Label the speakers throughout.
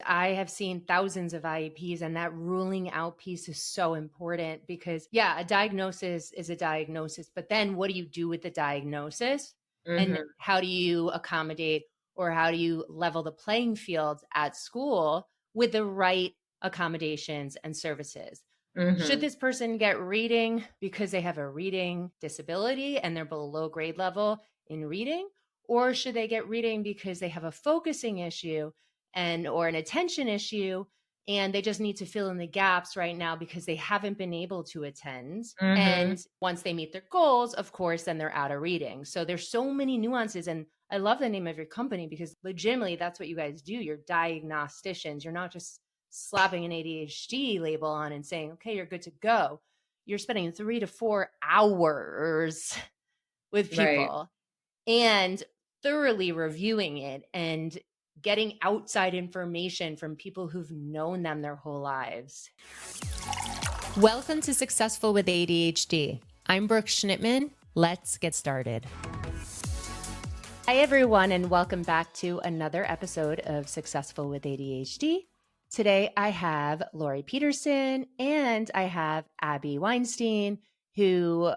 Speaker 1: I have seen thousands of IEPs, and that ruling out piece is so important because, yeah, a diagnosis is a diagnosis, but then what do you do with the diagnosis? And how do you accommodate or how do you level the playing field at school with the right accommodations and services? Should this person get reading because they have a reading disability and they're below grade level in reading? Or should they get reading because they have a focusing issue or an attention issue, and they just need to fill in the gaps right now because they haven't been able to attend. And once they meet their goals, of course, then they're out of reading. So there's so many nuances. And I love the name of your company because legitimately that's what you guys do. You're diagnosticians. You're not just slapping an ADHD label on and saying, okay, you're good to go. You're spending 3 to 4 hours with people and thoroughly reviewing it and getting outside information from people who've known them their whole lives. Welcome to Successful with ADHD. I'm Brooke Schnittman. Let's get started. Hi, everyone, and welcome back to another episode of Successful with ADHD. Today, I have Laurie Peterson and I have Abbey Weinstein, who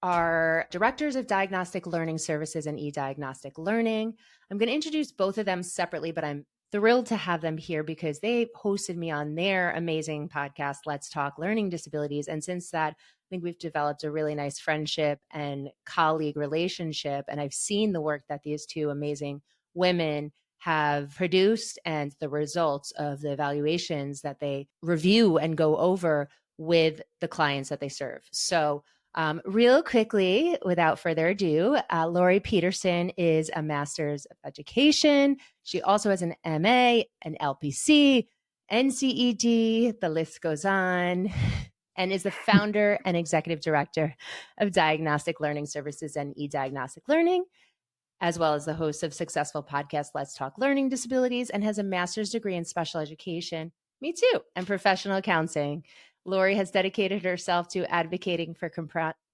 Speaker 1: are directors of Diagnostic Learning Services and eDiagnostic Learning. I'm going to introduce both of them separately, but I'm thrilled to have them here because they hosted me on their amazing podcast, Let's Talk Learning Disabilities. And since that, I think we've developed a really nice friendship and colleague relationship. And I've seen the work that these two amazing women have produced and the results of the evaluations that they review and go over with the clients that they serve. So real quickly, without further ado, Laurie Peterson is a Master's of Education. She also has an MA, an LPC, NCED, the list goes on, and is the founder and executive director of Diagnostic Learning Services and eDiagnostic Learning, as well as the host of successful podcast, Let's Talk Learning Disabilities, and has a master's degree in special education, me too, and professional counseling. Laurie has dedicated herself to advocating for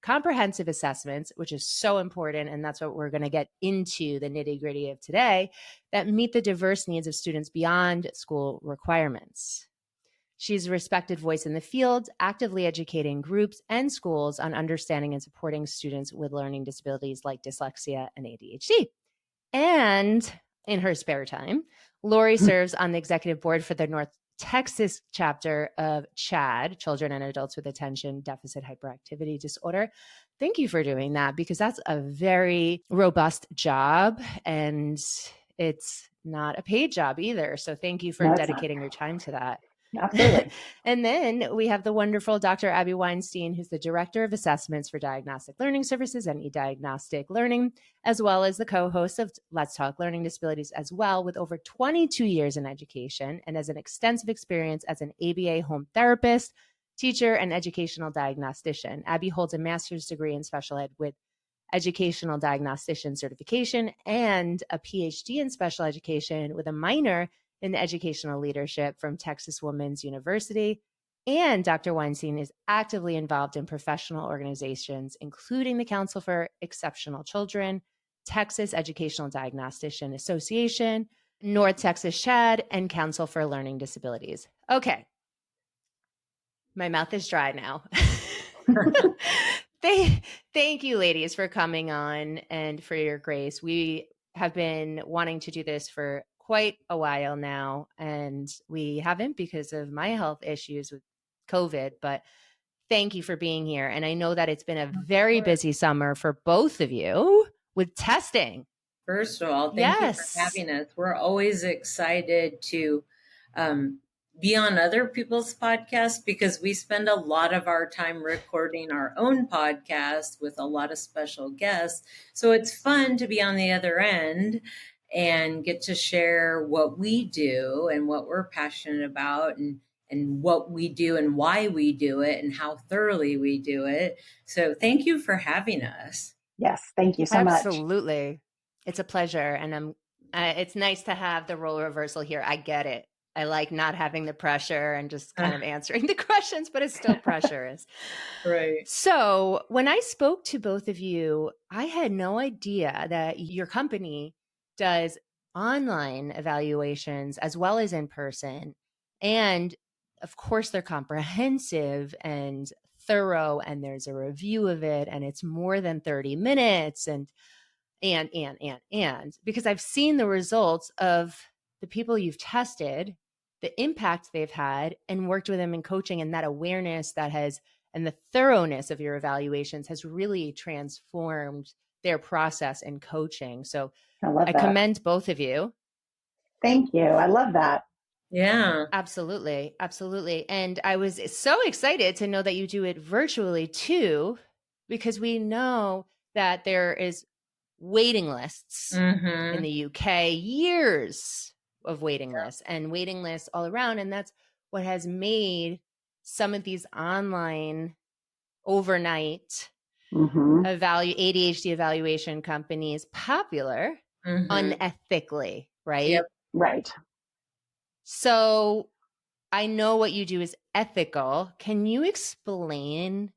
Speaker 1: comprehensive assessments, which is so important, and that's what we're going to get into the nitty-gritty of today, that meet the diverse needs of students beyond school requirements. She's a respected voice in the field, actively educating groups and schools on understanding and supporting students with learning disabilities like dyslexia and ADHD. And in her spare time, Laurie serves on the executive board for the North Texas chapter of CHAD, Children and Adults with Attention Deficit Hyperactivity Disorder. Thank you for doing that because that's a very robust job and it's not a paid job either. So thank you for dedicating your time to that.
Speaker 2: Absolutely.
Speaker 1: And then we have the wonderful Dr. Abbey Weinstein, who's the Director of Assessments for Diagnostic Learning Services and eDiagnostic Learning, as well as the co-host of Let's Talk Learning Disabilities as well, with over 22 years in education and has an extensive experience as an ABA home therapist, teacher, and educational diagnostician. Abbey holds a master's degree in special ed with educational diagnostician certification and a Ph.D. in special education with a minor in educational leadership from Texas Women's University. And Dr. Weinstein is actively involved in professional organizations, including the Council for Exceptional Children, Texas Educational Diagnostician Association, North Texas CHAD, and Council for Learning Disabilities. Okay. My mouth is dry now. Thank you, ladies, for coming on and for your grace. We have been wanting to do this for quite a while now, and we haven't because of my health issues with COVID, but thank you for being here. And I know that it's been a very busy summer for both of you with testing.
Speaker 3: First of all, thank you for having us. We're always excited to be on other people's podcasts because we spend a lot of our time recording our own podcast with a lot of special guests. So it's fun to be on the other end and get to share what we do and what we're passionate about and what we do and why we do it and how thoroughly we do it. So thank you for having us.
Speaker 2: Yes, thank you so much.
Speaker 1: Absolutely. It's a pleasure. And it's nice to have the role reversal here. I get it. I like not having the pressure and just kind of answering the questions, but it's still pressurous.
Speaker 3: Right.
Speaker 1: So when I spoke to both of you, I had no idea that your company does online evaluations as well as in person. And of course, they're comprehensive and thorough, and there's a review of it, and it's more than 30 minutes. And because I've seen the results of the people you've tested, the impact they've had, and worked with them in coaching, and that awareness and the thoroughness of your evaluations has really transformed their process in coaching. So I commend both of you.
Speaker 2: Thank you. I love that.
Speaker 3: Yeah.
Speaker 1: Absolutely. Absolutely. And I was so excited to know that you do it virtually too, because we know that there is waiting lists in the UK, years of waiting lists and waiting lists all around. And that's what has made some of these online overnight ADHD evaluation companies popular unethically, right?
Speaker 2: Yep. Right.
Speaker 1: So I know what you do is ethical. Can you explain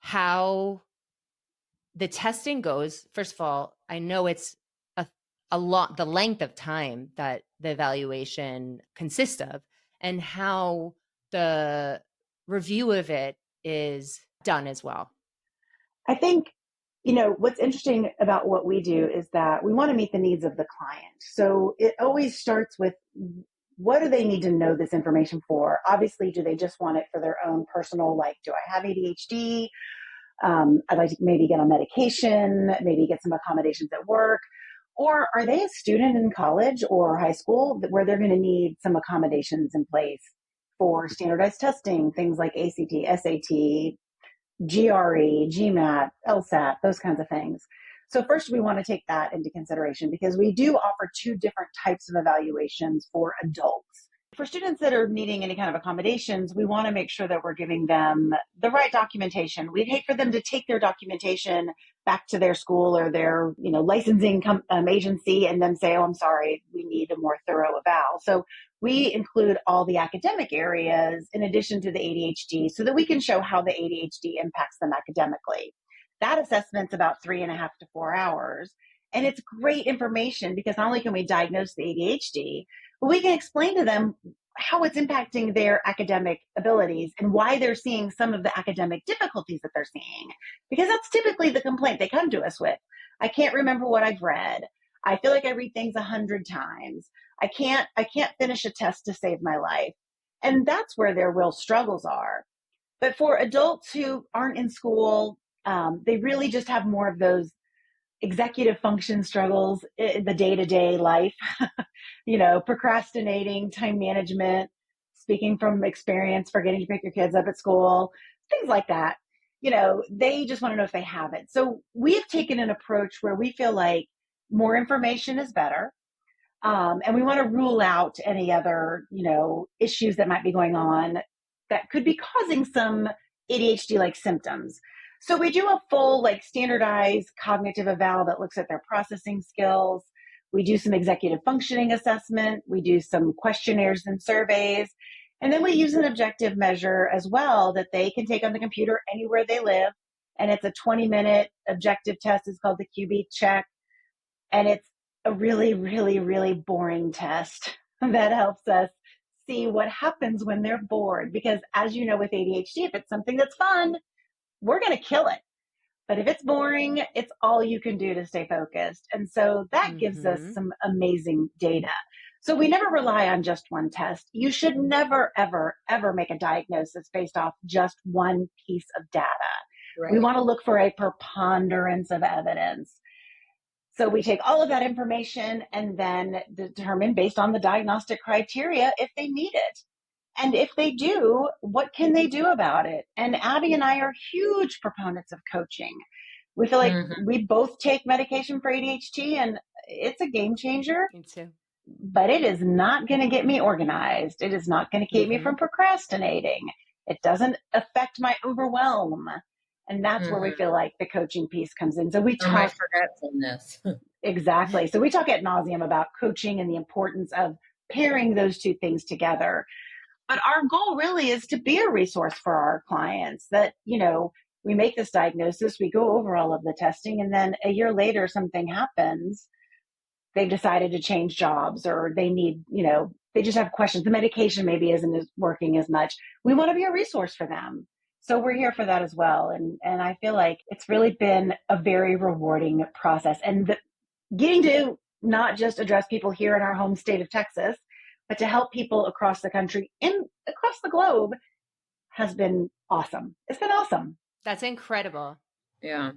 Speaker 1: how the testing goes? First of all, I know it's a lot, the length of time that the evaluation consists of, and how the review of it is done as well.
Speaker 2: I think, what's interesting about what we do is that we want to meet the needs of the client. So it always starts with, what do they need to know this information for? Obviously, do they just want it for their own personal, like, do I have ADHD? I'd like to maybe get on medication, maybe get some accommodations at work. Or are they a student in college or high school where they're going to need some accommodations in place for standardized testing, things like ACT, SAT, GRE, GMAT, LSAT, those kinds of things. So first, we want to take that into consideration because we do offer two different types of evaluations for adults. For students that are needing any kind of accommodations, we want to make sure that we're giving them the right documentation. We'd hate for them to take their documentation back to their school or their, licensing agency and then say, oh, I'm sorry, we need a more thorough eval. So we include all the academic areas in addition to the ADHD so that we can show how the ADHD impacts them academically. That assessment's about 3.5 to 4 hours. And it's great information because not only can we diagnose the ADHD, but we can explain to them how it's impacting their academic abilities and why they're seeing some of the academic difficulties that they're seeing. Because that's typically the complaint they come to us with. I can't remember what I've read. I feel like I read things 100 times. I can't finish a test to save my life. And that's where their real struggles are. But for adults who aren't in school, they really just have more of those executive function struggles in the day-to-day life, procrastinating, time management, speaking from experience, forgetting to pick your kids up at school, things like that. They just want to know if they have it. So we have taken an approach where we feel like more information is better. And we want to rule out any other, issues that might be going on that could be causing some ADHD-like symptoms. So we do a full, standardized cognitive eval that looks at their processing skills. We do some executive functioning assessment. We do some questionnaires and surveys. And then we use an objective measure as well that they can take on the computer anywhere they live. And it's a 20-minute objective test. It's called the QB check. And it's a really, really, really boring test that helps us see what happens when they're bored. Because as you know, with ADHD, if it's something that's fun, we're going to kill it. But if it's boring, it's all you can do to stay focused. And so that gives us some amazing data. So we never rely on just one test. You should never, ever, ever make a diagnosis based off just one piece of data. Right. We want to look for a preponderance of evidence. So we take all of that information and then determine based on the diagnostic criteria if they need it. And if they do, what can they do about it? And Abbey and I are huge proponents of coaching. We feel like we both take medication for ADHD and it's a game changer.
Speaker 1: Me too.
Speaker 2: But it is not going to get me organized. It is not going to keep me from procrastinating. It doesn't affect my overwhelm. And that's where we feel like the coaching piece comes in. So we talk
Speaker 3: my forgetfulness.
Speaker 2: Exactly. So we talk ad nauseum about coaching and the importance of pairing those two things together. But our goal really is to be a resource for our clients that, we make this diagnosis, we go over all of the testing, and then a year later something happens they've decided to change jobs, or they need, they just have questions. The medication maybe isn't working as much. We want to be a resource for them. So we're here for that as well. And I feel like it's really been a very rewarding process. And getting to not just address people here in our home state of Texas, but to help people across the country and across the globe has been awesome. It's been awesome.
Speaker 1: That's incredible.
Speaker 3: Yeah.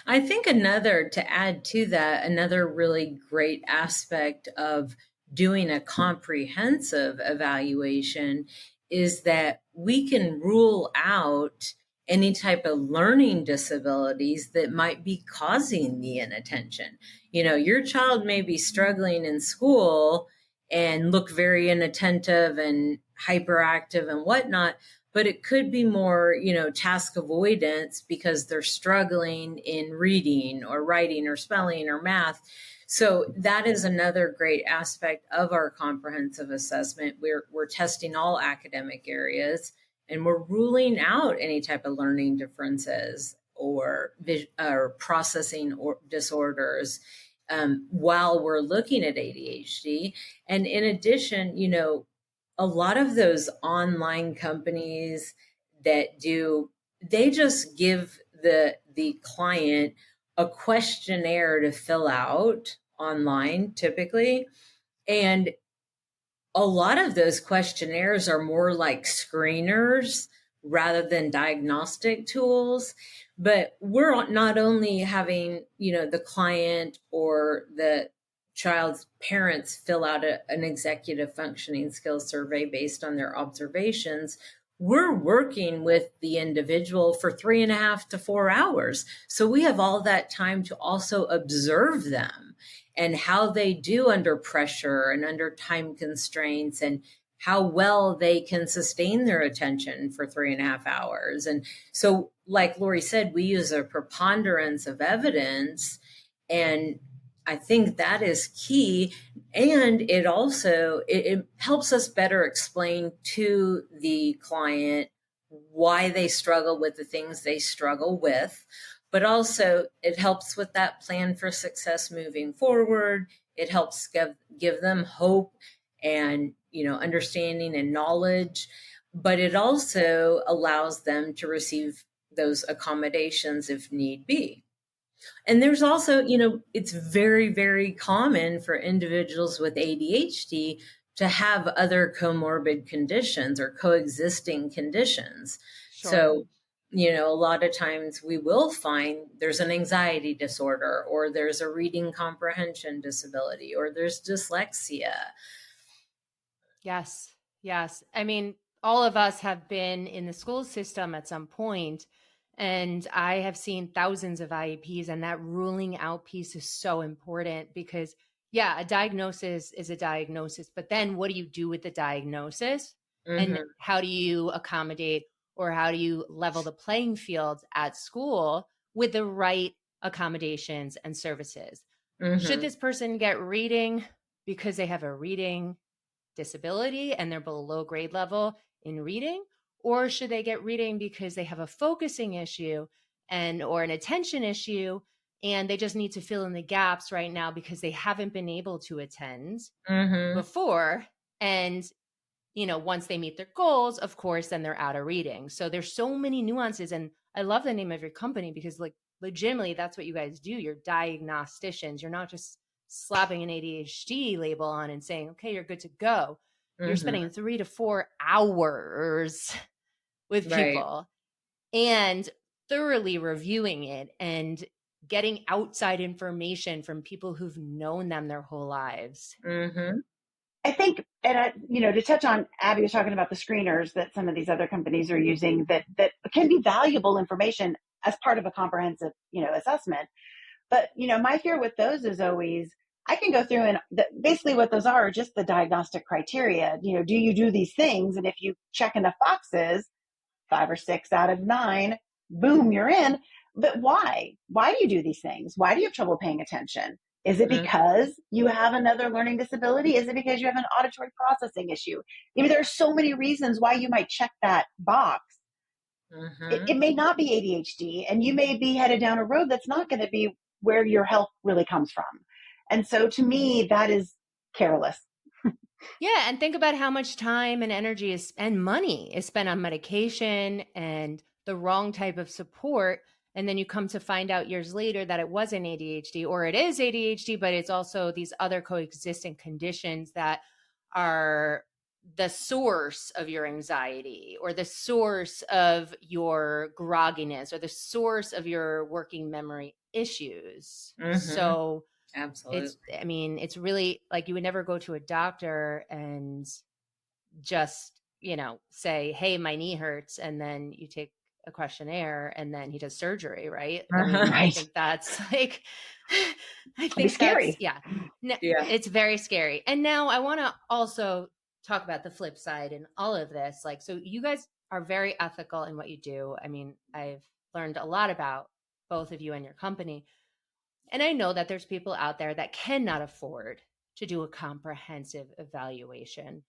Speaker 3: I think to add to that, another really great aspect of doing a comprehensive evaluation is that we can rule out any type of learning disabilities that might be causing the inattention. Your child may be struggling in school and look very inattentive and hyperactive and whatnot, but it could be more, task avoidance because they're struggling in reading or writing or spelling or math. So that is another great aspect of our comprehensive assessment. We're testing all academic areas, and we're ruling out any type of learning differences or processing or disorders while we're looking at ADHD. And in addition, a lot of those online companies they just give the client a questionnaire to fill out online typically. And a lot of those questionnaires are more like screeners rather than diagnostic tools. But we're not only having, the client or the child's parents fill out an executive functioning skills survey based on their observations. We're working with the individual for 3.5 to 4 hours. So we have all that time to also observe them and how they do under pressure and under time constraints, and how well they can sustain their attention for 3.5 hours. And so, like Laurie said, we use a preponderance of evidence, and I think that is key. And it also, it helps us better explain to the client why they struggle with the things they struggle with. But also it helps with that plan for success moving forward. It helps give them hope and, understanding and knowledge. But it also allows them to receive those accommodations if need be. And there's also, it's very, very common for individuals with ADHD to have other comorbid conditions or coexisting conditions. Sure. So, a lot of times we will find there's an anxiety disorder, or there's a reading comprehension disability, or there's dyslexia.
Speaker 1: Yes. Yes. I mean, all of us have been in the school system at some point. And I have seen thousands of IEPs, and that ruling out piece is so important because, a diagnosis is a diagnosis, but then what do you do with the diagnosis? Mm-hmm. And how do you accommodate, or how do you level the playing field at school with the right accommodations and services? Mm-hmm. Should this person get reading because they have a reading disability and they're below grade level in reading? Or should they get reading because they have a focusing issue or an attention issue, and they just need to fill in the gaps right now because they haven't been able to attend before? And, once they meet their goals, of course, then they're out of reading. So there's so many nuances. And I love the name of your company because, legitimately, that's what you guys do. You're diagnosticians. You're not just slapping an ADHD label on and saying, okay, you're good to go. You're spending 3 to 4 hours with people and thoroughly reviewing it and getting outside information from people who've known them their whole lives.
Speaker 2: Mm-hmm. I think, and to touch on, Abby was talking about the screeners that some of these other companies are using that can be valuable information as part of a comprehensive, assessment. But, my fear with those is always, I can go through and basically what those are just the diagnostic criteria. Do you do these things? And if you check enough boxes, 5 or 6 out of 9, boom, you're in. But why? Why do you do these things? Why do you have trouble paying attention? Is it because you have another learning disability? Is it because you have an auditory processing issue? There are so many reasons why you might check that box. It may not be ADHD, and you may be headed down a road that's not going to be where your health really comes from. And so to me, that is careless.
Speaker 1: Yeah. And think about how much time and energy and money is spent on medication and the wrong type of support. And then you come to find out years later that it wasn't ADHD, or it is ADHD, but it's also these other coexisting conditions that are the source of your anxiety, or the source of your grogginess, or the source of your working memory issues. So
Speaker 3: absolutely,
Speaker 1: it's really like you would never go to a doctor and just, say, hey, my knee hurts. And then you take a questionnaire and then he does surgery, right?
Speaker 2: Right.
Speaker 1: I think that's like,
Speaker 2: It'd be scary.
Speaker 1: It's very scary. And now I want to also talk about the flip side in all of this. Like, so you guys are very ethical in what you do. I've learned a lot about both of you and your company. And I know that there's people out there that cannot afford to do a comprehensive evaluation.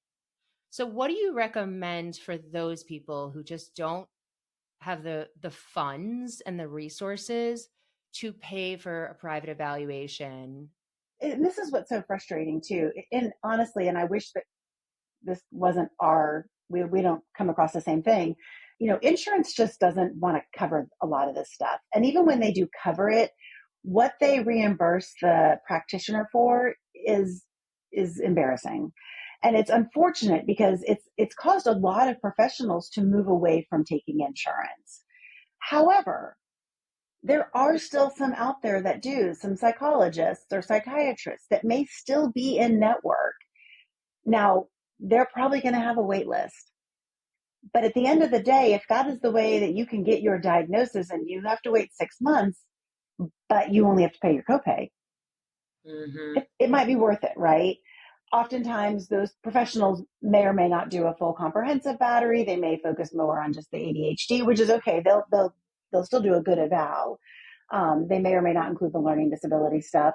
Speaker 1: So what do you recommend for those people who just don't have the funds and the resources to pay for a private evaluation?
Speaker 2: And this is what's so frustrating too. And honestly, and I wish that this wasn't we don't come across the same thing. Insurance just doesn't want to cover a lot of this stuff. And even when they do cover it, what they reimburse the practitioner for is embarrassing. And it's unfortunate because it's caused a lot of professionals to move away from taking insurance. However, there are still some out there that do, some psychologists or psychiatrists that may still be in network. Now, they're probably going to have a wait list. But at the end of the day, if that is the way that you can get your diagnosis and you have to wait 6 months, but you only have to pay your copay, it might be worth it, right? Oftentimes, those professionals may or may not do a full comprehensive battery. They may focus more on just the ADHD, which is okay. They'll still do a good eval. They may or may not include the learning disability stuff.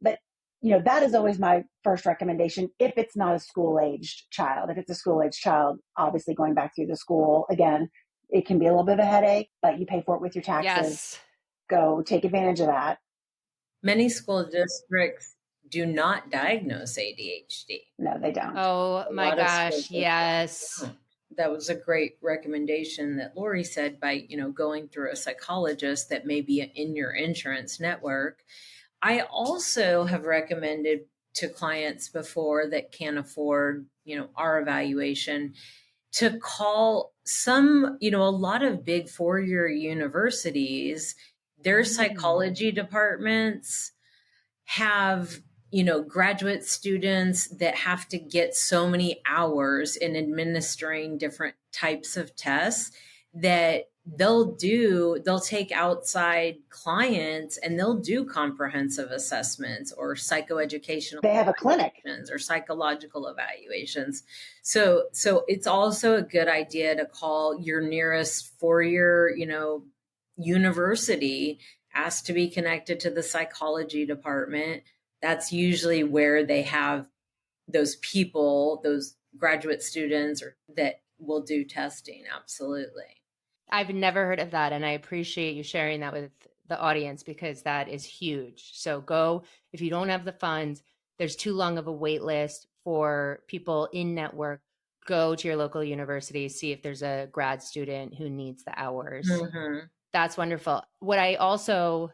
Speaker 2: But, that is always my first recommendation if it's not a school-aged child. If it's a school-aged child, obviously going back through the school, again, it can be a little bit of a headache, but you pay for it with your taxes.
Speaker 1: Yes.
Speaker 2: Go take advantage of that.
Speaker 3: Many school districts do not diagnose ADHD.
Speaker 2: No, they don't.
Speaker 1: Oh my gosh, yes.
Speaker 3: That was a great recommendation that Laurie said by, going through a psychologist that may be in your insurance network. I also have recommended to clients before that can't afford, our evaluation to call some, a lot of big 4-year universities, their psychology departments have, graduate students that have to get so many hours in administering different types of tests that they'll take outside clients and they'll do comprehensive assessments or psychoeducational.
Speaker 2: They have a clinic
Speaker 3: or psychological evaluations. So it's also a good idea to call your nearest 4-year, university, ask to be connected to the psychology department. That's usually where they have those people, those graduate students that will do testing. Absolutely.
Speaker 1: I've never heard of that. And I appreciate you sharing that with the audience because that is huge. So go, if you don't have the funds, there's too long of a wait list for people in network, go to your local university, see if there's a grad student who needs the hours. That's wonderful. What I also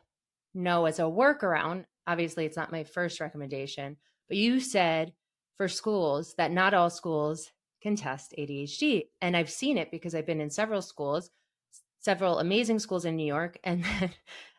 Speaker 1: know as a workaround, obviously it's not my first recommendation, but you said for schools that not all schools can test ADHD. And I've seen it because I've been in several schools, several amazing schools in New York. And then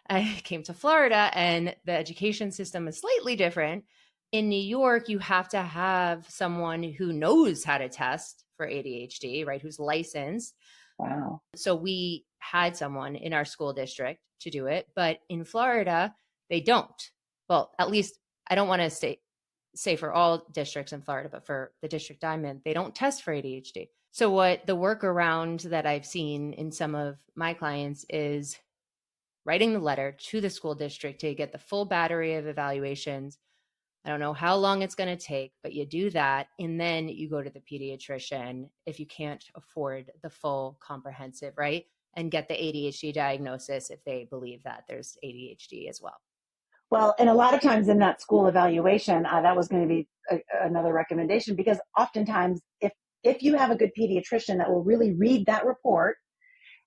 Speaker 1: I came to Florida and the education system is slightly different. In New York, you have to have someone who knows how to test for ADHD, right? Who's licensed.
Speaker 2: Wow.
Speaker 1: So we had someone in our school district to do it, but in Florida, they don't. Well, at least I don't want to say for all districts in Florida, but for the district I'm in, they don't test for ADHD. So what the workaround that I've seen in some of my clients is writing the letter to the school district to get the full battery of evaluations. I don't know how long it's going to take, but you do that. And then you go to the pediatrician if you can't afford the full comprehensive, right? And get the ADHD diagnosis if they believe that there's ADHD as well.
Speaker 2: Well, and a lot of times in that school evaluation, that was going to be another recommendation, because oftentimes if you have a good pediatrician that will really read that report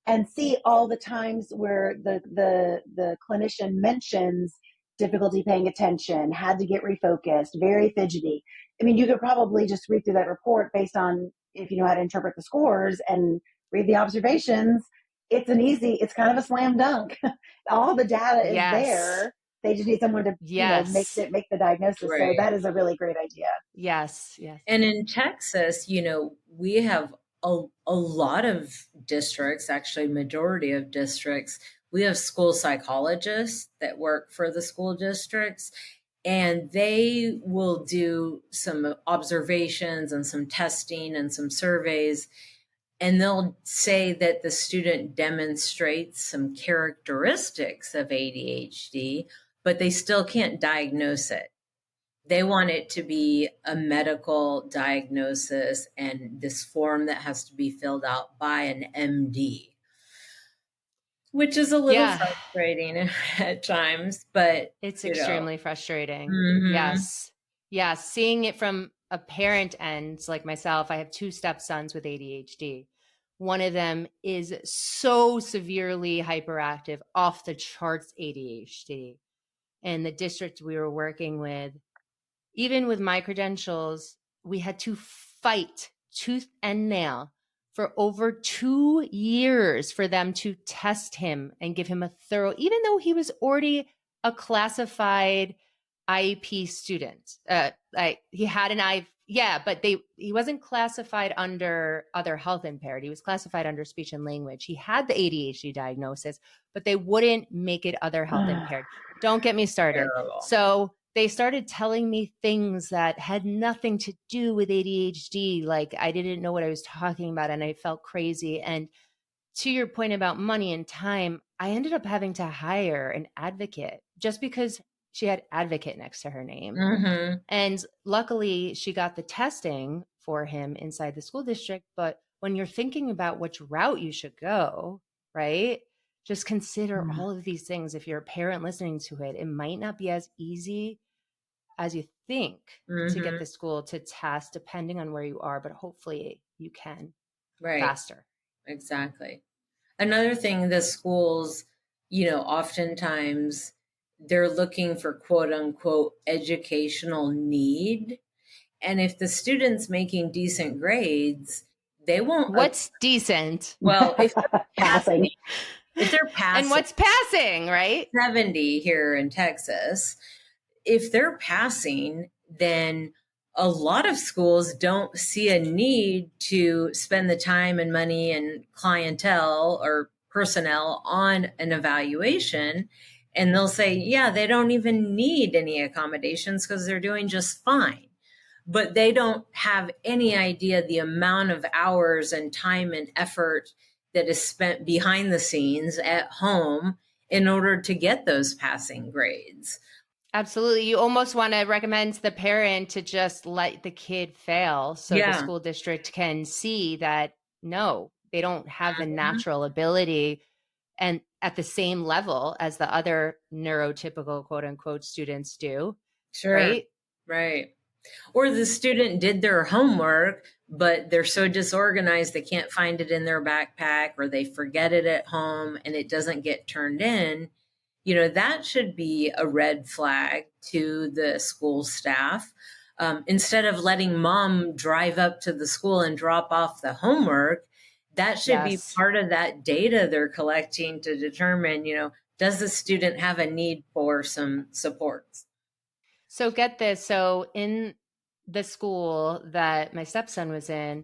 Speaker 2: and see all the times where the clinician mentions difficulty paying attention, had to get refocused, very fidgety. I mean, you could probably just read through that report based on, if you know how to interpret the scores and read the observations. It's kind of a slam dunk. All the data is there. They just need someone to, make the diagnosis. Right. So that is a really great idea.
Speaker 1: Yes.
Speaker 3: And in Texas, we have a lot of districts, actually majority of districts, we have school psychologists that work for the school districts, and they will do some observations and some testing and some surveys. And they'll say that the student demonstrates some characteristics of ADHD, but they still can't diagnose it. They want it to be a medical diagnosis and this form that has to be filled out by an MD, which is a little frustrating at times, but
Speaker 1: it's extremely frustrating. Mm-hmm. Yes. Seeing it from a parent end, like myself, I have 2 stepsons with ADHD. One of them is so severely hyperactive, off the charts ADHD. And the district we were working with, even with my credentials, we had to fight tooth and nail for over 2 years for them to test him and give him a thorough, even though he was already a classified IEP student. He had an but he wasn't classified under other health impaired. He was classified under speech and language. He had the ADHD diagnosis, but they wouldn't make it other health impaired. Don't get me started.
Speaker 3: Terrible.
Speaker 1: So they started telling me things that had nothing to do with ADHD. Like, I didn't know what I was talking about, and I felt crazy. And to your point about money and time, I ended up having to hire an advocate just because she had advocate next to her name.
Speaker 3: Mm-hmm.
Speaker 1: And luckily she got the testing for him inside the school district. But when you're thinking about which route you should go, right? Just consider all of these things. If you're a parent listening to it, it might not be as easy as you think to get the school to test, depending on where you are, but hopefully you can faster.
Speaker 3: Exactly. Another thing, the schools, oftentimes they're looking for quote unquote educational need. And if the student's making decent grades, they won't.
Speaker 1: What's decent?
Speaker 3: Well, if they're passing. If they're passing.
Speaker 1: And what's passing, right?
Speaker 3: 70 here in Texas. If they're passing, then a lot of schools don't see a need to spend the time and money and clientele or personnel on an evaluation. And they'll say, they don't even need any accommodations because they're doing just fine. But they don't have any idea the amount of hours and time and effort that is spent behind the scenes at home in order to get those passing grades.
Speaker 1: Absolutely. You almost want to recommend the parent to just let the kid fail so the school district can see that, no, they don't have the natural ability and at the same level as the other neurotypical quote unquote students do.
Speaker 3: Sure. Right. Or the student did their homework, but they're so disorganized they can't find it in their backpack, or they forget it at home and it doesn't get turned in. That should be a red flag to the school staff. Instead of letting mom drive up to the school and drop off the homework, that should be part of that data they're collecting to determine, does the student have a need for some supports?
Speaker 1: So get this. So in the school that my stepson was in,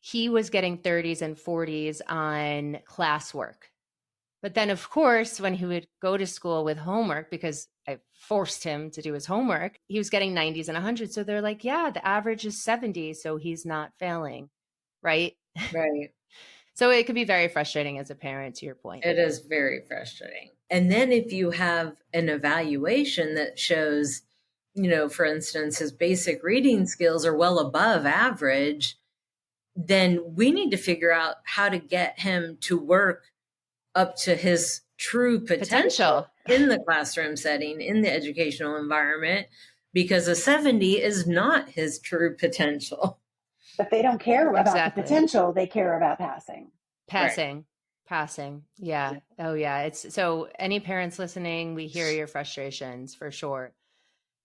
Speaker 1: he was getting 30s and 40s on classwork. But then, of course, when he would go to school with homework, because I forced him to do his homework, he was getting 90s and 100s. So they're like, the average is 70, so he's not failing, right?
Speaker 3: Right.
Speaker 1: So it could be very frustrating as a parent, to your point.
Speaker 3: It is very frustrating. And then if you have an evaluation that shows, for instance, his basic reading skills are well above average, then we need to figure out how to get him to work up to his true potential. in the classroom setting, in the educational environment, because a 70 is not his true potential.
Speaker 2: But they don't care about the potential. They care about passing.
Speaker 1: Passing. Yeah. Oh yeah. It's so any parents listening, we hear your frustrations for sure.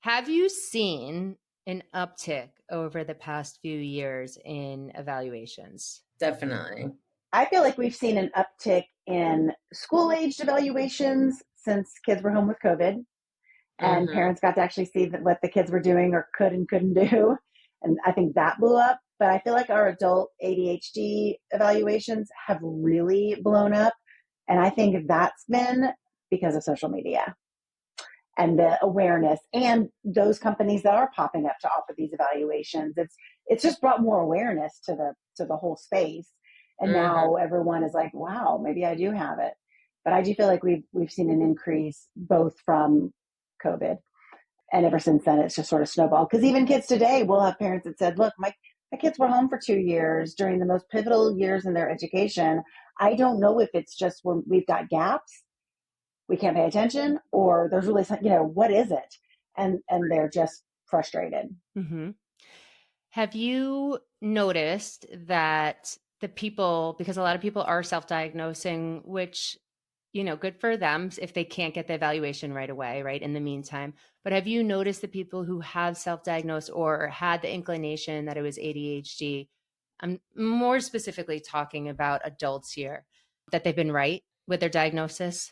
Speaker 1: Have you seen an uptick over the past few years in evaluations?
Speaker 3: Definitely.
Speaker 2: I feel like we've seen an uptick in school-aged evaluations since kids were home with COVID, and parents got to actually see what the kids were doing or could and couldn't do. And I think that blew up. But I feel like our adult ADHD evaluations have really blown up. And I think that's been because of social media and the awareness and those companies that are popping up to offer these evaluations. It's just brought more awareness to the whole space. And now everyone is like, wow, maybe I do have it. But I do feel like we've seen an increase both from COVID, and ever since then it's just sort of snowballed. Because even kids today will have parents that said, look, my kids were home for 2 years during the most pivotal years in their education. I don't know if it's just when we've got gaps, we can't pay attention, or there's really some, what is it? And they're just frustrated.
Speaker 1: Mm-hmm. Have you noticed that the people, because a lot of people are self-diagnosing, which, good for them if they can't get the evaluation right away, right, in the meantime. But have you noticed the people who have self-diagnosed or had the inclination that it was ADHD, I'm more specifically talking about adults here, that they've been right with their diagnosis?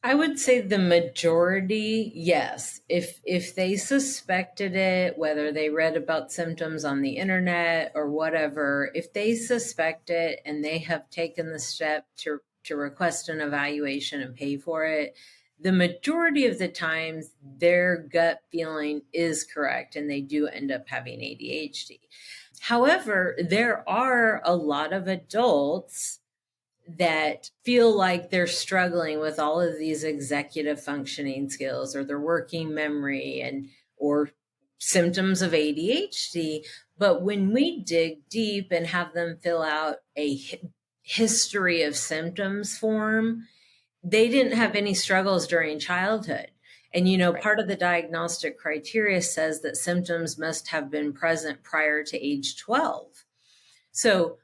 Speaker 3: I would say the majority, yes. If they suspected it, whether they read about symptoms on the internet or whatever, if they suspect it and they have taken the step to request an evaluation and pay for it, the majority of the times their gut feeling is correct and they do end up having ADHD. However, there are a lot of adults that feel like they're struggling with all of these executive functioning skills or their working memory or symptoms of ADHD. But when we dig deep and have them fill out a history of symptoms form, they didn't have any struggles during childhood. And, part of the diagnostic criteria says that symptoms must have been present prior to age 12. So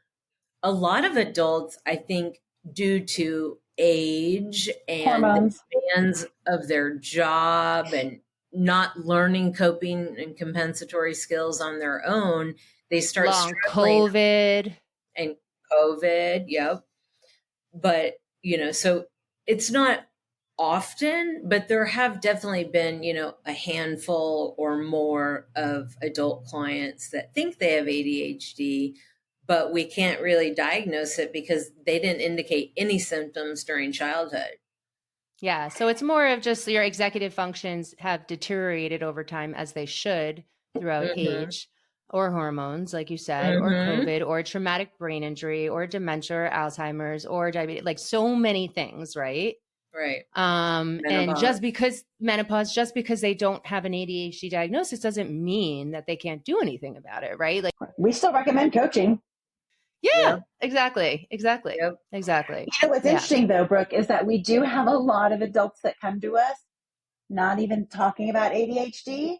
Speaker 3: a lot of adults, I think, due to age and
Speaker 2: hormones,
Speaker 3: the demands of their job and not learning coping and compensatory skills on their own, they start struggling. COVID, yep. But, so it's not often, but there have definitely been, a handful or more of adult clients that think they have ADHD, but we can't really diagnose it because they didn't indicate any symptoms during childhood.
Speaker 1: Yeah. So it's more of just your executive functions have deteriorated over time, as they should, throughout age, or hormones, like you said, or COVID, or traumatic brain injury, or dementia, or Alzheimer's, or diabetes, like so many things, right?
Speaker 3: Right.
Speaker 1: And just because they don't have an ADHD diagnosis doesn't mean that they can't do anything about it, right? Like,
Speaker 2: we still recommend coaching.
Speaker 1: Yeah, exactly.
Speaker 3: Yep.
Speaker 1: Exactly.
Speaker 2: What's interesting though, Brooke, is that we do have a lot of adults that come to us not even talking about ADHD.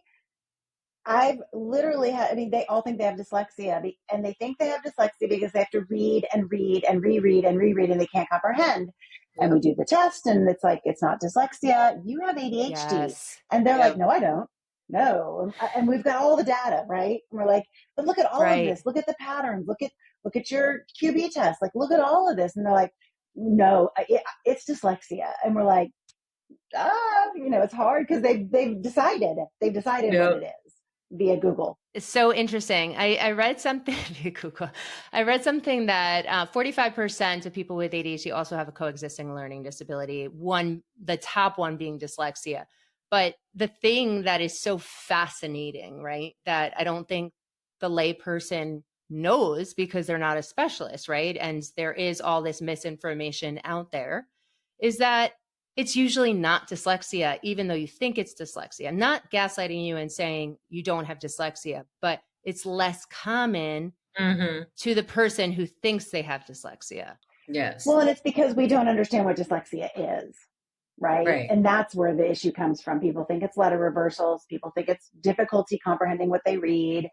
Speaker 2: I've literally had, they all think they have dyslexia, and they think they have dyslexia because they have to read and read and reread and reread, and they can't comprehend. Yep. And we do the test, and it's like, it's not dyslexia. You have ADHD. Yes. And they're like, no, I don't. No. And we've got all the data, right? And we're like, but look at all of this. Look at the patterns. Look at your QB test. Like, look at all of this. And they're like, no, it's dyslexia. And we're like, it's hard because they've decided what it is via Google.
Speaker 1: It's so interesting. I read something via Google. I read something that 45% of people with ADHD also have a coexisting learning disability. The top one being dyslexia. But the thing that is so fascinating, right, that I don't think the layperson knows because they're not a specialist, right? And there is all this misinformation out there, is that it's usually not dyslexia, even though you think it's dyslexia. I'm not gaslighting you and saying you don't have dyslexia, but it's less common to the person who thinks they have dyslexia.
Speaker 3: Yes.
Speaker 2: Well, and it's because we don't understand what dyslexia is. right? And that's where the issue comes from. People think it's letter reversals. People think it's difficulty comprehending what they read.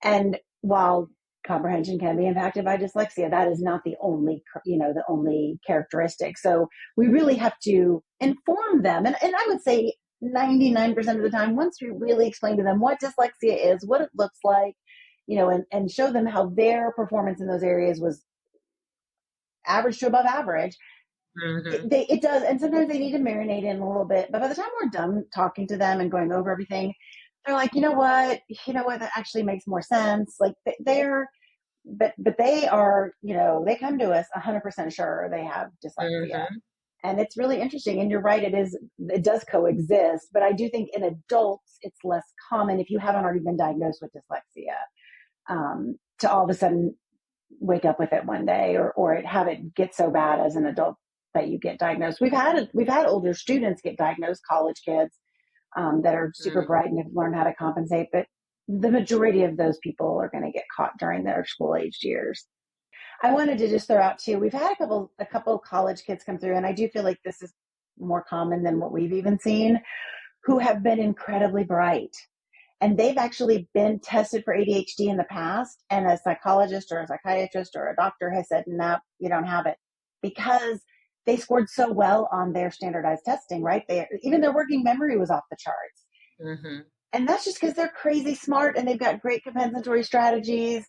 Speaker 2: And while comprehension can be impacted by dyslexia, that is not the only, the only characteristic. So we really have to inform them. And I would say 99% of the time, once we really explain to them what dyslexia is, what it looks like, and show them how their performance in those areas was average to above average, it does. And sometimes they need to marinate in a little bit. But by the time we're done talking to them and going over everything, they're like, you know what, that actually makes more sense. Like but they are, they come to us 100% sure they have dyslexia. And it's really interesting. And you're right, it does coexist. But I do think in adults, it's less common if you haven't already been diagnosed with dyslexia, to all of a sudden wake up with it one day or have it get so bad as an adult that you get diagnosed. We've had older students get diagnosed, college kids that are super bright and have learned how to compensate. But the majority of those people are going to get caught during their school-aged years. I wanted to just throw out too, we've had a couple college kids come through, and I do feel like this is more common than what we've even seen, who have been incredibly bright. And they've actually been tested for ADHD in the past, and a psychologist or a psychiatrist or a doctor has said, no, you don't have it, because they scored so well on their standardized testing, right? Even their working memory was off the charts. And that's just because they're crazy smart and they've got great compensatory strategies.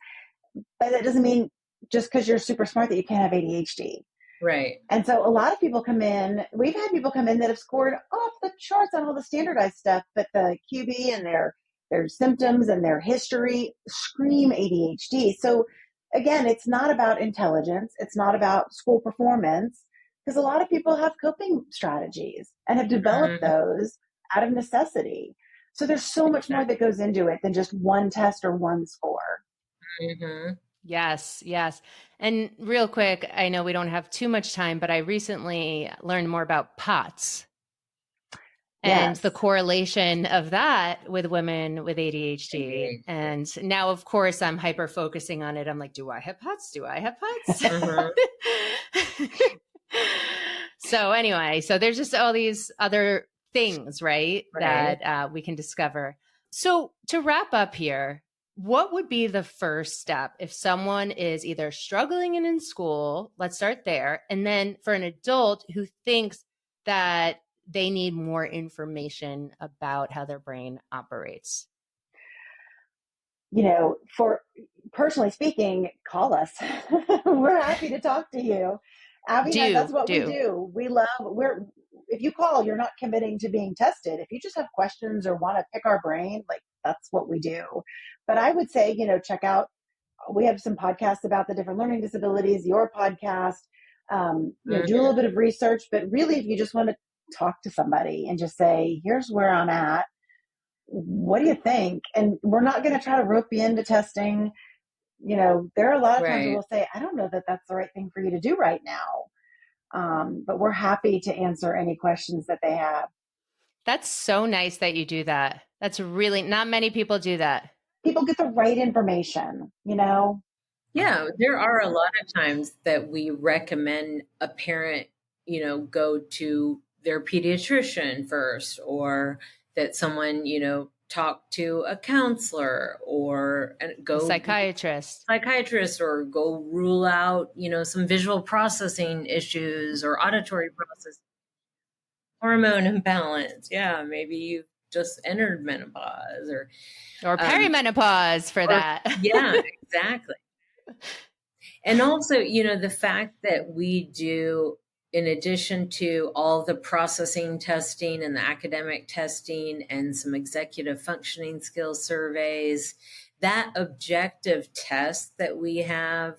Speaker 2: But that doesn't mean just because you're super smart that you can't have ADHD.
Speaker 3: Right.
Speaker 2: And so a lot of people come in, we've had people come in that have scored off the charts on all the standardized stuff, but the QB and their symptoms and their history scream ADHD. So again, it's not about intelligence. It's not about school performance, because a lot of people have coping strategies and have developed those out of necessity. So there's so much more that goes into it than just one test or one score.
Speaker 1: Yes. And real quick, I know we don't have too much time, but I recently learned more about POTS and the correlation of that with women with ADHD. And now, of course, I'm hyper focusing on it. I'm like, do I have POTS? Do I have POTS? So anyway, so there's just all these other things, right? That we can discover. So to wrap up here, what would be the first step if someone is either struggling in school? Let's start there. And then for an adult who thinks that they need more information about how their brain operates.
Speaker 2: For personally speaking, call us. We're happy to talk to you. Abby, that's what we do. If you call, you're not committing to being tested. If you just have questions or want to pick our brain, like that's what we do. But I would say, check out, we have some podcasts about the different learning disabilities, your podcast, do a little bit of research, but really if you just want to talk to somebody and just say, here's where I'm at. What do you think? And we're not going to try to rope you into testing. There are a lot of times where we'll say, I don't know that that's the right thing for you to do right now. But we're happy to answer any questions that they have.
Speaker 1: That's so nice that you do that. That's really, not many people do that.
Speaker 2: People get the right information,
Speaker 3: Yeah, there are a lot of times that we recommend a parent, go to their pediatrician first, or that someone, talk to a counselor or go
Speaker 1: psychiatrist,
Speaker 3: or go rule out, some visual processing issues or auditory process, hormone imbalance. Yeah. Maybe you've just entered menopause or
Speaker 1: perimenopause for that.
Speaker 3: Yeah, exactly. And also, the fact that we do, in addition to all the processing testing and the academic testing and some executive functioning skills surveys, that objective test that we have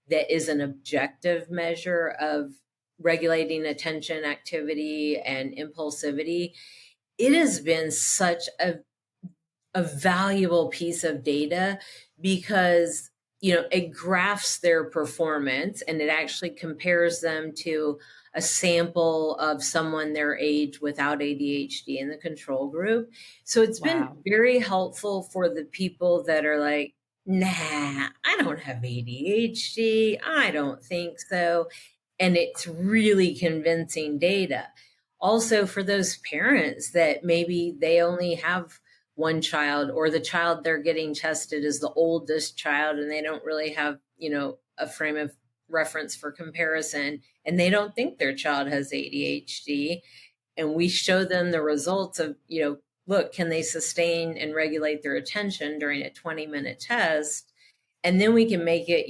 Speaker 3: that is an objective measure of regulating attention, activity, and impulsivity, it has been such a valuable piece of data because, it graphs their performance and it actually compares them to a sample of someone their age without ADHD in the control group. So it's been very helpful for the people that are like, nah, I don't have ADHD. I don't think so. And it's really convincing data. also for those parents that maybe they only have one child, or the child they're getting tested is the oldest child and they don't really have, a frame of reference for comparison, and they don't think their child has ADHD. And we show them the results of, look, can they sustain and regulate their attention during a 20-minute test? And then we can make it,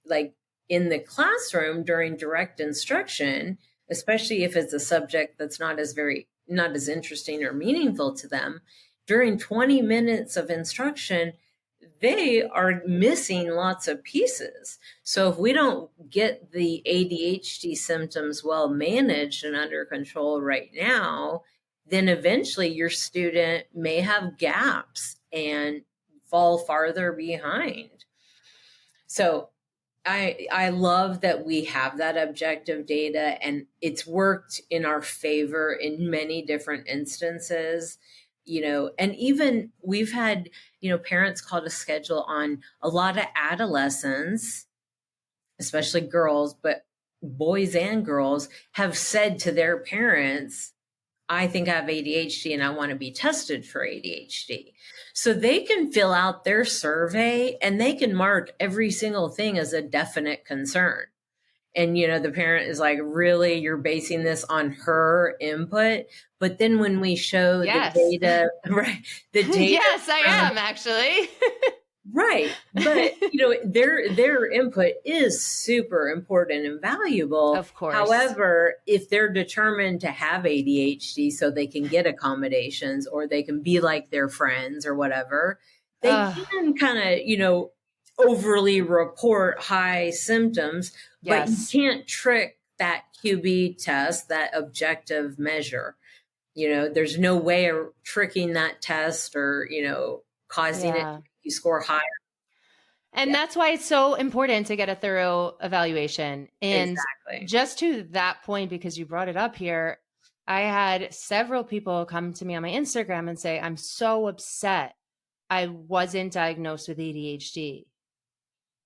Speaker 3: like in the classroom during direct instruction, especially if it's a subject that's not as interesting or meaningful to them. During 20 minutes of instruction, they are missing lots of pieces. So if we don't get the ADHD symptoms well managed and under control right now, then eventually your student may have gaps and fall farther behind. So I love that we have that objective data, and it's worked in our favor in many different instances. And even we've had, parents call to schedule on a lot of adolescents, especially girls, but boys and girls have said to their parents, I think I have ADHD and I want to be tested for ADHD. So they can fill out their survey and they can mark every single thing as a definite concern. And, the parent is like, really, you're basing this on her input? But then when we show the data, right? The data.
Speaker 1: Yes, I am actually.
Speaker 3: Right. But, their input is super important and valuable.
Speaker 1: Of course.
Speaker 3: However, if they're determined to have ADHD so they can get accommodations or they can be like their friends or whatever, they can kind of, overly report high symptoms, but you can't trick that QB test, that objective measure. There's no way of tricking that test or, causing it you score higher.
Speaker 1: And that's why it's so important to get a thorough evaluation. And just to that point, because you brought it up here, I had several people come to me on my Instagram and say, I'm so upset I wasn't diagnosed with ADHD,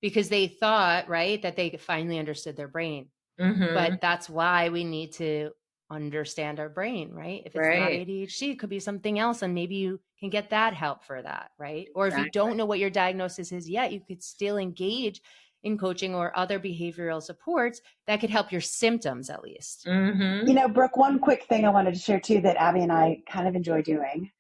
Speaker 1: because they thought, right, that they finally understood their brain. Mm-hmm. But that's why we need to understand our brain, right? If it's not ADHD, it could be something else, and maybe you can get that help for that, right? Or if you don't know what your diagnosis is yet, you could still engage in coaching or other behavioral supports that could help your symptoms at least.
Speaker 2: Mm-hmm. Brooke, one quick thing I wanted to share too that Abbey and I kind of enjoy doing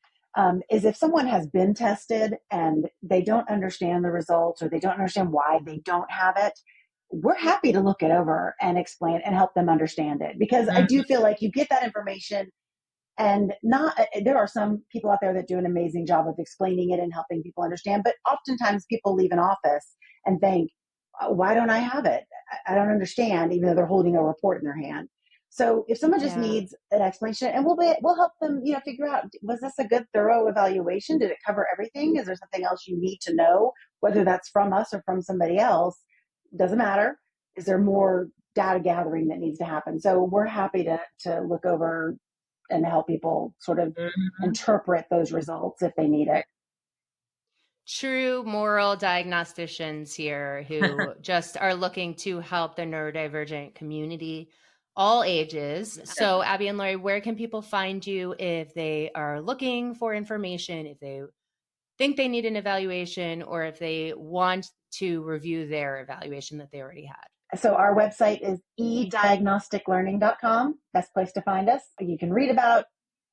Speaker 2: is if someone has been tested and they don't understand the results or they don't understand why they don't have it, we're happy to look it over and explain and help them understand it, because I do feel like you get that information and there are some people out there that do an amazing job of explaining it and helping people understand, but oftentimes people leave an office and think, why don't I have it? I don't understand, even though they're holding a report in their hand. So if someone just needs an explanation, and we'll help them, figure out, was this a good, thorough evaluation? Did it cover everything? Is there something else you need to know, whether that's from us or from somebody else? Doesn't matter. Is there more data gathering that needs to happen? So we're happy to look over and help people sort of interpret those results if they need it.
Speaker 1: True moral diagnosticians here who just are looking to help the neurodivergent community, all ages. So Abbey and Laurie, where can people find you if they are looking for information, if they think they need an evaluation, or if they want to review their evaluation that they already had?
Speaker 2: So our website is eDiagnosticLearning.com. Best place to find us. You can read about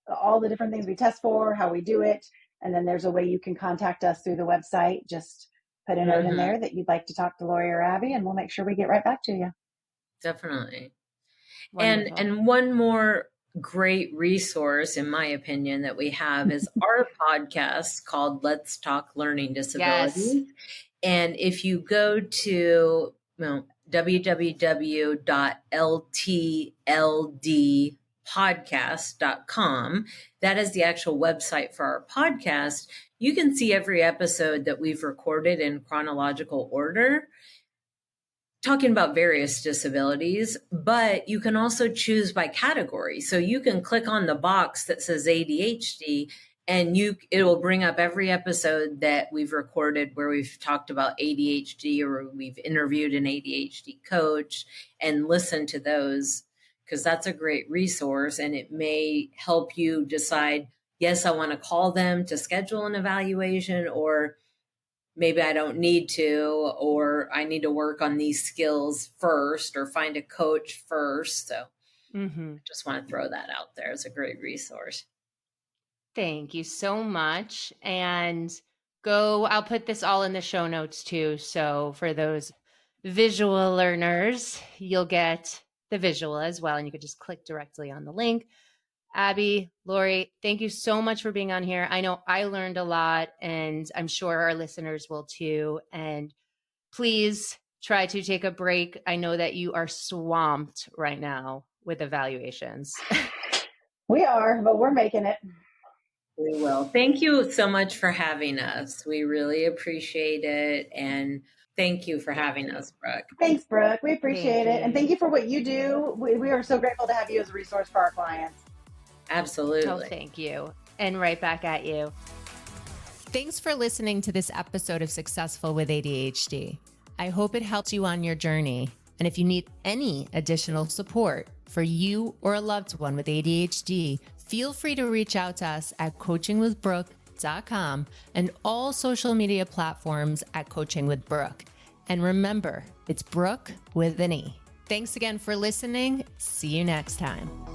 Speaker 2: all the different things we test for, how we do it. And then there's a way you can contact us through the website. Just put a note in there that you'd like to talk to Laurie or Abbey, and we'll make sure we get right back to you.
Speaker 3: Definitely.
Speaker 1: Wonderful.
Speaker 3: And one more great resource, in my opinion, that we have is our podcast called Let's Talk Learning Disabilities. Yes. And if you go to www.ltldpodcast.com, that is the actual website for our podcast. You can see every episode that we've recorded in chronological order, talking about various disabilities, but you can also choose by category. So you can click on the box that says ADHD, and it will bring up every episode that we've recorded where we've talked about ADHD or we've interviewed an ADHD coach, and listen to those, because that's a great resource and it may help you decide, yes, I want to call them to schedule an evaluation, or maybe I don't need to, or I need to work on these skills first or find a coach first. So I just want to throw that out there as a great resource.
Speaker 1: Thank you so much. And I'll put this all in the show notes too. So for those visual learners, you'll get the visual as well. And you could just click directly on the link. Abbey, Laurie, thank you so much for being on here. I know I learned a lot, and I'm sure our listeners will too. And please try to take a break. I know that you are swamped right now with evaluations.
Speaker 2: We are, but we're making it.
Speaker 3: We will. Thank you so much for having us. We really appreciate it. And thank you for having us, Brooke.
Speaker 2: Thanks, Brooke. We appreciate it. And thank you for what you do. We are so grateful to have you as a resource for our clients.
Speaker 3: Absolutely.
Speaker 1: Oh, thank you. And right back at you. Thanks for listening to this episode of Successful with ADHD. I hope it helped you on your journey. And if you need any additional support for you or a loved one with ADHD, feel free to reach out to us at coachingwithbrooke.com and all social media platforms at Coaching with Brooke. And remember, it's Brooke with an E. Thanks again for listening. See you next time.